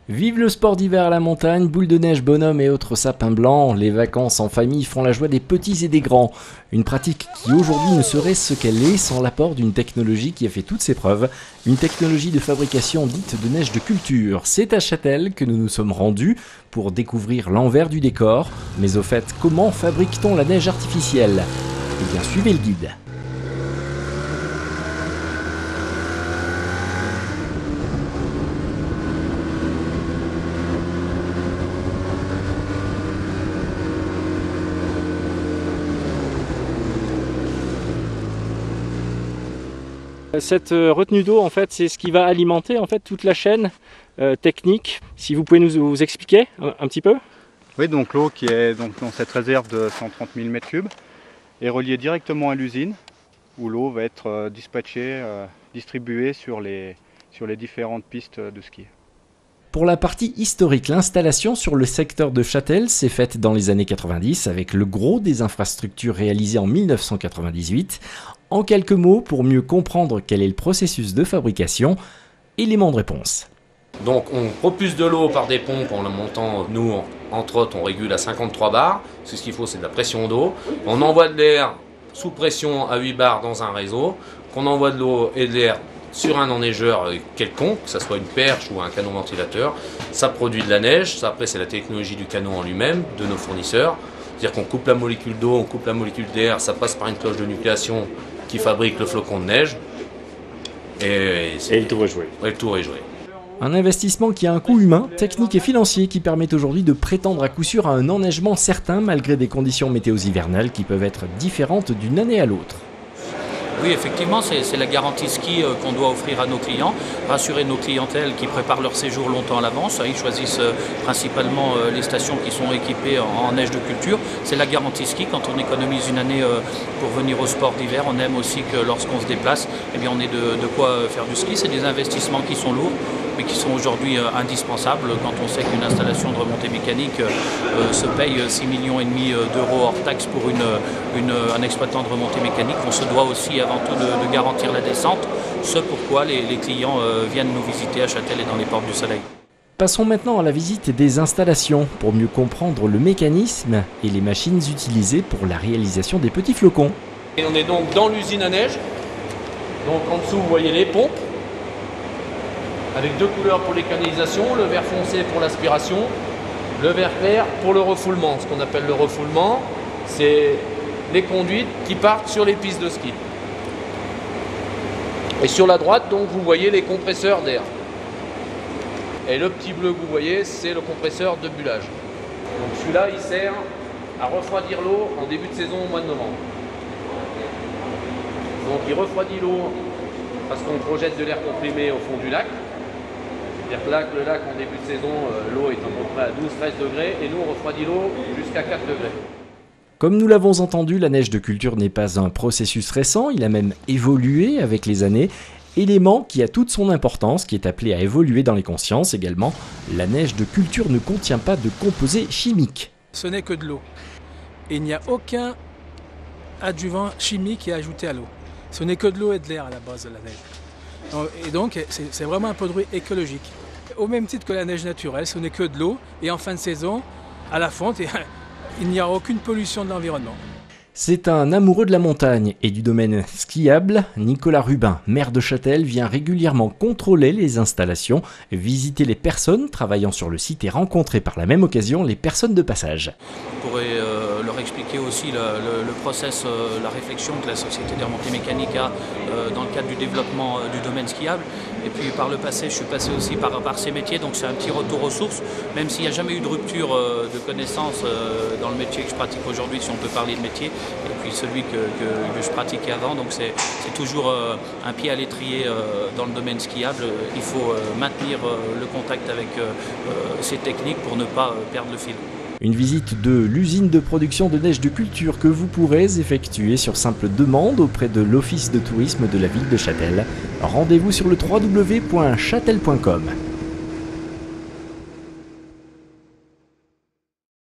Vive le sport d'hiver à la montagne, boules de neige, bonhommes et autres sapins blancs, les vacances en famille font la joie des petits et des grands. Une pratique qui aujourd'hui ne serait ce qu'elle est sans l'apport d'une technologie qui a fait toutes ses preuves, une technologie de fabrication dite de neige de culture. C'est à Châtel que nous nous sommes rendus pour découvrir l'envers du décor, mais au fait, comment fabrique-t-on la neige artificielle ? Eh bien, suivez le guide. Cette retenue d'eau, en fait, c'est ce qui va alimenter en fait toute la chaîne technique. Si vous pouvez nous expliquer un petit peu. Oui, donc l'eau qui est donc dans cette réserve de 130 000 m3 est reliée directement à l'usine où l'eau va être dispatchée, distribuée sur les différentes pistes de ski. Pour la partie historique, l'installation sur le secteur de Châtel s'est faite dans les années 90 avec le gros des infrastructures réalisées en 1998. En quelques mots, pour mieux comprendre quel est le processus de fabrication, élément de réponse. Donc on propulse de l'eau par des pompes en la montant, nous entre autres on régule à 53 bars, parce que ce qu'il faut c'est de la pression d'eau. On envoie de l'air sous pression à 8 bars dans un réseau, qu'on envoie de l'eau et de l'air sur un enneigeur quelconque, que ce soit une perche ou un canon ventilateur, ça produit de la neige. Ça, après c'est la technologie du canon en lui-même, de nos fournisseurs. C'est-à-dire qu'on coupe la molécule d'eau, on coupe la molécule d'air, ça passe par une cloche de nucléation qui fabrique le flocon de neige. Et le tour est joué. Et le tour est joué. Un investissement qui a un coût humain, technique et financier qui permet aujourd'hui de prétendre à coup sûr à un enneigement certain malgré des conditions météo hivernales qui peuvent être différentes d'une année à l'autre. Oui, effectivement, c'est la garantie ski qu'on doit offrir à nos clients, rassurer nos clientèles qui préparent leur séjour longtemps à l'avance. Ils choisissent principalement les stations qui sont équipées en neige de culture. C'est la garantie ski. Quand on économise une année pour venir au sport d'hiver, on aime aussi que lorsqu'on se déplace, eh bien, on ait de quoi faire du ski. C'est des investissements qui sont lourds, mais qui sont aujourd'hui indispensables quand on sait qu'une installation de remontée mécanique se paye 6,5 millions d'euros hors taxe pour un exploitant de remontée mécanique. On se doit aussi avant tout de garantir la descente, ce pourquoi les clients viennent nous visiter à Châtel et dans les Portes du Soleil. Passons maintenant à la visite des installations pour mieux comprendre le mécanisme et les machines utilisées pour la réalisation des petits flocons. Et on est donc dans l'usine à neige. Donc en dessous vous voyez les pompes, avec deux couleurs pour les canalisations, le vert foncé pour l'aspiration, le vert clair pour le refoulement. Ce qu'on appelle le refoulement, c'est les conduites qui partent sur les pistes de ski. Et sur la droite, donc, vous voyez les compresseurs d'air. Et le petit bleu que vous voyez, c'est le compresseur de bullage. Donc celui-là, il sert à refroidir l'eau en début de saison au mois de novembre. Donc il refroidit l'eau parce qu'on projette de l'air comprimé au fond du lac. C'est-à-dire que là, le lac en début de saison, l'eau est à peu près à 12-13 degrés et nous on refroidit l'eau jusqu'à 4 degrés. Comme nous l'avons entendu, la neige de culture n'est pas un processus récent, il a même évolué avec les années. Élément qui a toute son importance, qui est appelé à évoluer dans les consciences également. La neige de culture ne contient pas de composés chimiques. Ce n'est que de l'eau. Et il n'y a aucun adjuvant chimique qui est ajouté à l'eau. Ce n'est que de l'eau et de l'air à la base de la neige. Et donc c'est vraiment un produit écologique. Au même titre que la neige naturelle, ce n'est que de l'eau. Et en fin de saison, à la fonte, il n'y a aucune pollution de l'environnement. C'est un amoureux de la montagne et du domaine skiable. Nicolas Rubin, maire de Châtel, vient régulièrement contrôler les installations, visiter les personnes travaillant sur le site et rencontrer par la même occasion les personnes de passage. On pourrait leur expliquer aussi le process, la réflexion que la Société des remontées mécaniques a dans le cadre du développement du domaine skiable. Et puis par le passé, je suis passé aussi par ces métiers, donc c'est un petit retour aux sources, même s'il n'y a jamais eu de rupture de connaissances dans le métier que je pratique aujourd'hui, si on peut parler de métier, et puis celui que je pratiquais avant. Donc c'est toujours un pied à l'étrier dans le domaine skiable. Il faut maintenir le contact avec ces techniques pour ne pas perdre le fil. Une visite de l'usine de production de neige de culture que vous pourrez effectuer sur simple demande auprès de l'Office de tourisme de la ville de Châtel. Rendez-vous sur le www.chatel.com.